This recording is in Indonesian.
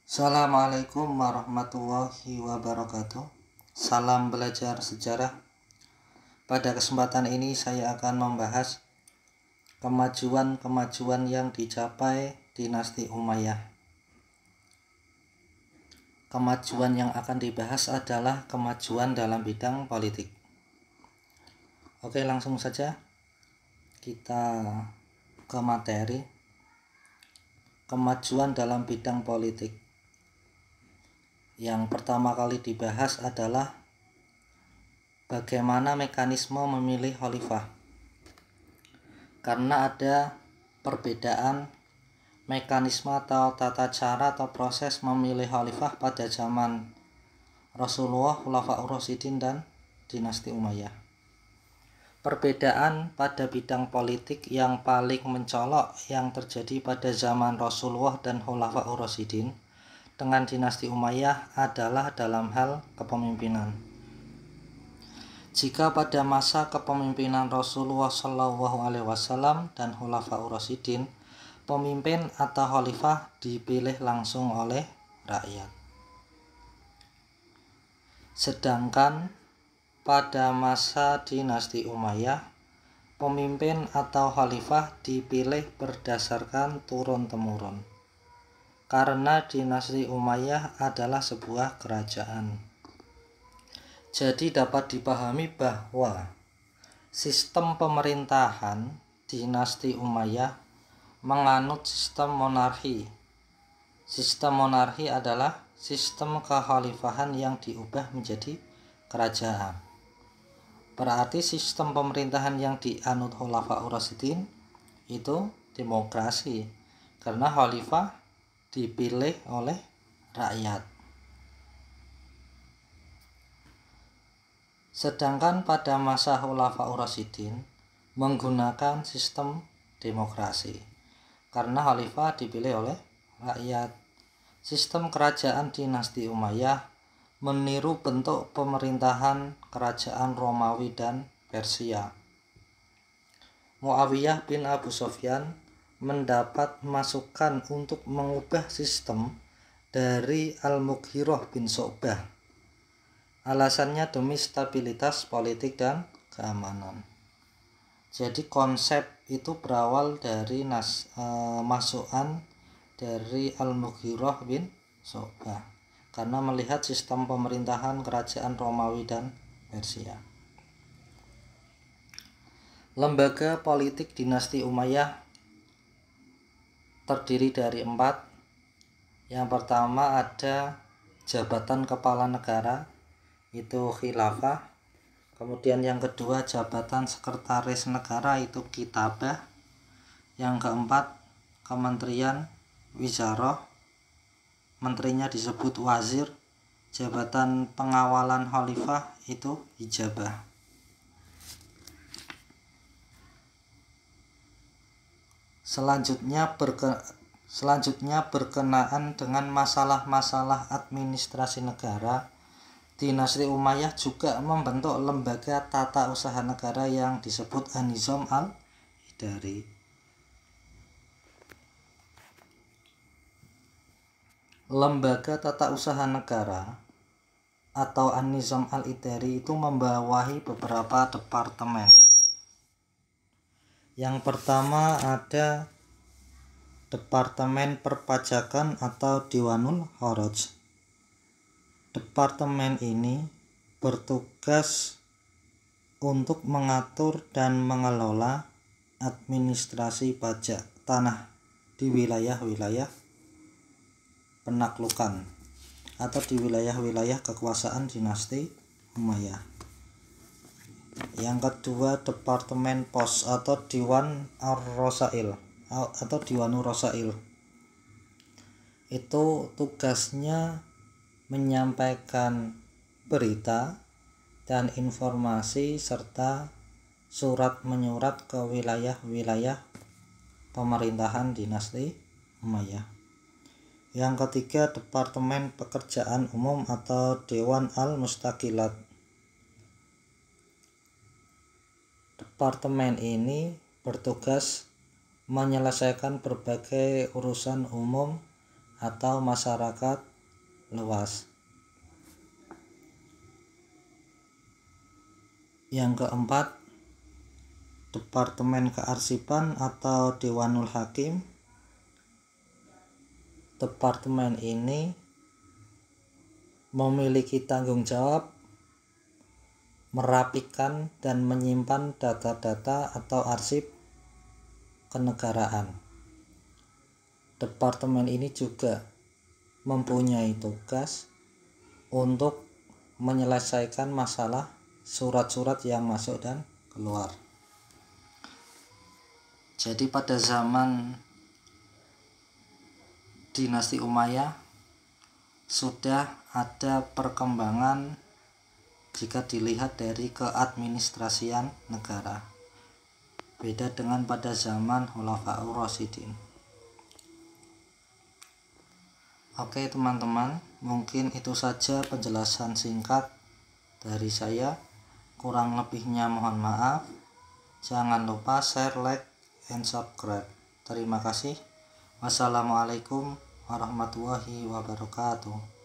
Assalamualaikum warahmatullahi wabarakatuh. Salam belajar sejarah. Pada kesempatan ini saya akan membahas kemajuan yang dicapai dinasti Umayyah. Kemajuan yang akan dibahas adalah kemajuan dalam bidang politik. Oke, langsung saja kita ke materi. Kemajuan dalam bidang politik. Yang pertama kali dibahas adalah bagaimana mekanisme memilih khalifah. Karena ada perbedaan mekanisme atau tata cara atau proses memilih khalifah pada zaman Rasulullah, Khulafaur Rasyidin, dan dinasti Umayyah. Perbedaan pada bidang politik yang paling mencolok yang terjadi pada zaman Rasulullah dan Khulafaur Rasyidin dengan dinasti Umayyah adalah dalam hal kepemimpinan. Jika pada masa kepemimpinan Rasulullah SAW dan Khulafaur Rasyidin, pemimpin atau khalifah dipilih langsung oleh rakyat. Sedangkan pada masa dinasti Umayyah, pemimpin atau khalifah dipilih berdasarkan turun-temurun. Karena dinasti Umayyah adalah sebuah kerajaan. Jadi dapat dipahami bahwa sistem pemerintahan dinasti Umayyah menganut sistem monarki. Sistem monarki adalah sistem kekhalifahan yang diubah menjadi kerajaan. Berarti sistem pemerintahan yang dianut Khulafaur Rasyidin itu demokrasi, karena khalifah dipilih oleh rakyat. Sedangkan pada masa Khulafaur Rasyidin menggunakan sistem demokrasi, karena khalifah dipilih oleh rakyat. Sistem kerajaan dinasti Umayyah meniru bentuk pemerintahan kerajaan Romawi dan Persia. Muawiyah bin Abu Sufyan mendapat masukan untuk mengubah sistem dari Al-Mughirah bin Syu'bah. Alasannya demi stabilitas politik dan keamanan. Jadi konsep itu berawal dari masukan dari Al-Mughirah bin Syu'bah karena melihat sistem pemerintahan kerajaan Romawi dan Persia. Lembaga politik dinasti Umayyah terdiri dari 4. Yang pertama ada jabatan kepala negara, itu khilafah. Kemudian yang kedua jabatan sekretaris negara, itu kitabah. Yang keempat kementerian wizarah, menterinya disebut wazir. Jabatan pengawalan khalifah itu hijabah. Selanjutnya berkenaan dengan masalah-masalah administrasi negara, dinasti Umayyah juga membentuk lembaga tata usaha negara yang disebut An-Nizam al-Idari. Lembaga tata usaha negara atau An-Nizam al-Idari itu membawahi beberapa departemen. Yang pertama ada Departemen Perpajakan atau Diwanul Kharaj. Departemen ini bertugas untuk mengatur dan mengelola administrasi pajak tanah di wilayah-wilayah penaklukan atau di wilayah-wilayah kekuasaan dinasti Umayyah. Yang kedua Departemen Pos atau Diwan Ar-Rosail atau Diwanur Rosail. Itu tugasnya menyampaikan berita dan informasi serta surat menyurat ke wilayah-wilayah pemerintahan dinasti Umayyah. Yang ketiga Departemen Pekerjaan Umum atau Dewan Al-Mustaqilat. Departemen ini bertugas menyelesaikan berbagai urusan umum atau masyarakat luas. Yang keempat, Departemen Kearsipan atau Dewanul Hakim. Departemen ini memiliki tanggung jawab merapikan dan menyimpan data-data atau arsip kenegaraan. Departemen ini juga mempunyai tugas untuk menyelesaikan masalah surat-surat yang masuk dan keluar. Jadi pada zaman Dinasti Umayyah sudah ada perkembangan jika dilihat dari keadministrasian negara. Beda dengan pada zaman Khulafaur Rasyidin. Oke teman-teman, mungkin itu saja penjelasan singkat dari saya. Kurang lebihnya mohon maaf. Jangan lupa share, like, and subscribe. Terima kasih. Wassalamualaikum warahmatullahi wabarakatuh.